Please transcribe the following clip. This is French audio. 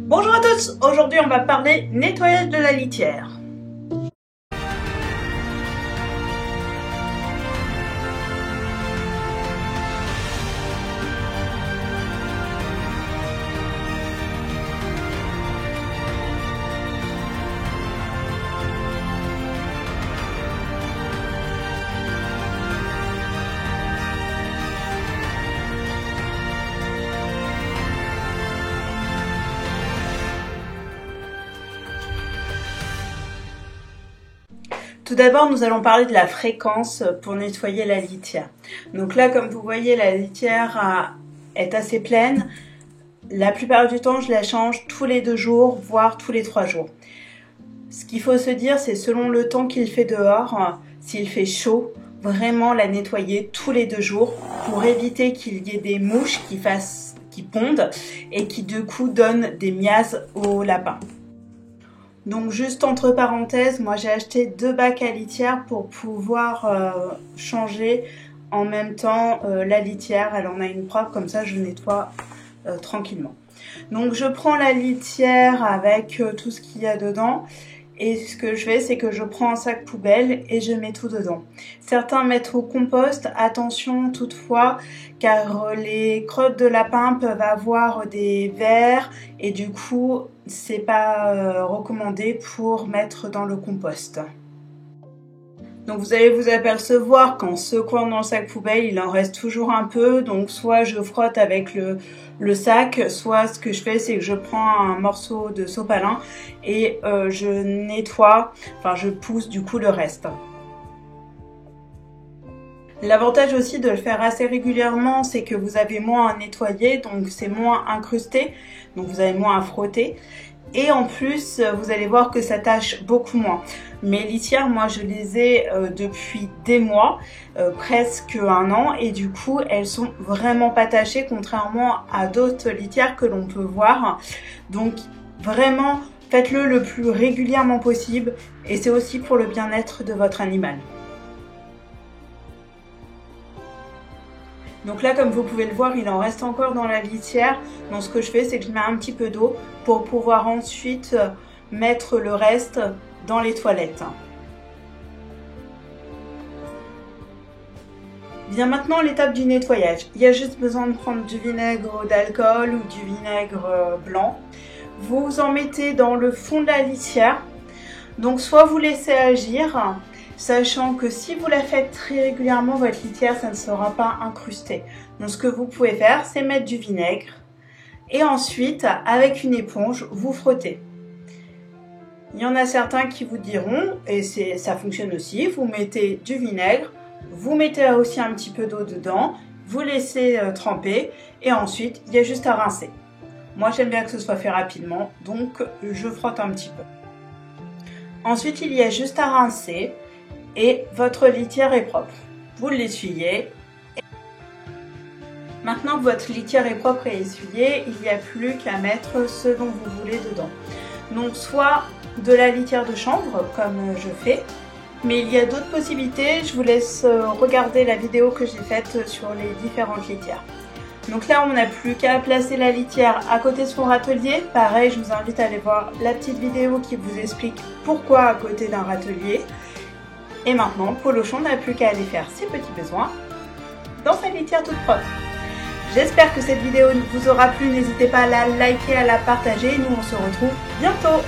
Bonjour à tous, aujourd'hui on va parler nettoyage de la litière. Tout d'abord, nous allons parler de la fréquence pour nettoyer la litière. Donc là, comme vous voyez, la litière est assez pleine. La plupart du temps, je la change tous les 2 jours, voire tous les 3 jours. Ce qu'il faut se dire, c'est selon le temps qu'il fait dehors, s'il fait chaud, vraiment la nettoyer tous les 2 jours pour éviter qu'il y ait des mouches qui pondent et qui du coup donnent des miasmes aux lapins. Donc juste entre parenthèses, moi j'ai acheté 2 bacs à litière pour pouvoir changer en même temps la litière. Elle en a une propre, comme ça je nettoie tranquillement. Donc je prends la litière avec tout ce qu'il y a dedans. Et ce que je fais, c'est que je prends un sac poubelle et je mets tout dedans. Certains mettent au compost, attention toutefois, car les crottes de lapin peuvent avoir des vers et du coup, c'est pas recommandé pour mettre dans le compost. Donc vous allez vous apercevoir qu'en secouant dans le sac poubelle, il en reste toujours un peu. Donc soit je frotte avec le sac, soit ce que je fais, c'est que je prends un morceau de sopalin et je nettoie, enfin je pousse du coup le reste. L'avantage aussi de le faire assez régulièrement, c'est que vous avez moins à nettoyer, donc c'est moins incrusté, donc vous avez moins à frotter. Et en plus, vous allez voir que ça tâche beaucoup moins. Mes litières, moi, je les ai depuis des mois, presque 1 an. Et du coup, elles sont vraiment pas tachées, contrairement à d'autres litières que l'on peut voir. Donc, vraiment, faites-le le plus régulièrement possible. Et c'est aussi pour le bien-être de votre animal. Donc là, comme vous pouvez le voir, il en reste encore dans la litière. Donc ce que je fais, c'est que je mets un petit peu d'eau pour pouvoir ensuite mettre le reste dans les toilettes. Vient maintenant l'étape du nettoyage. Il y a juste besoin de prendre du vinaigre d'alcool ou du vinaigre blanc. Vous en mettez dans le fond de la litière. Donc soit vous laissez agir, sachant que si vous la faites très régulièrement, votre litière, ça ne sera pas incrusté. Donc ce que vous pouvez faire, c'est mettre du vinaigre et ensuite, avec une éponge, vous frottez. Il y en a certains qui vous diront, et ça fonctionne aussi, vous mettez du vinaigre, vous mettez aussi un petit peu d'eau dedans, vous laissez tremper et ensuite, il y a juste à rincer. Moi, j'aime bien que ce soit fait rapidement, donc je frotte un petit peu. Ensuite, il y a juste à rincer. Et votre litière est propre. Vous l'essuyez. Maintenant que votre litière est propre et essuyée, il n'y a plus qu'à mettre ce dont vous voulez dedans. Donc soit de la litière de chanvre, comme je fais, mais il y a d'autres possibilités. Je vous laisse regarder la vidéo que j'ai faite sur les différentes litières. Donc là, on n'a plus qu'à placer la litière à côté de son râtelier. Pareil, je vous invite à aller voir la petite vidéo qui vous explique pourquoi à côté d'un râtelier. Et maintenant, Polochon n'a plus qu'à aller faire ses petits besoins dans sa litière toute propre. J'espère que cette vidéo vous aura plu. N'hésitez pas à la liker, à la partager. Nous, on se retrouve bientôt.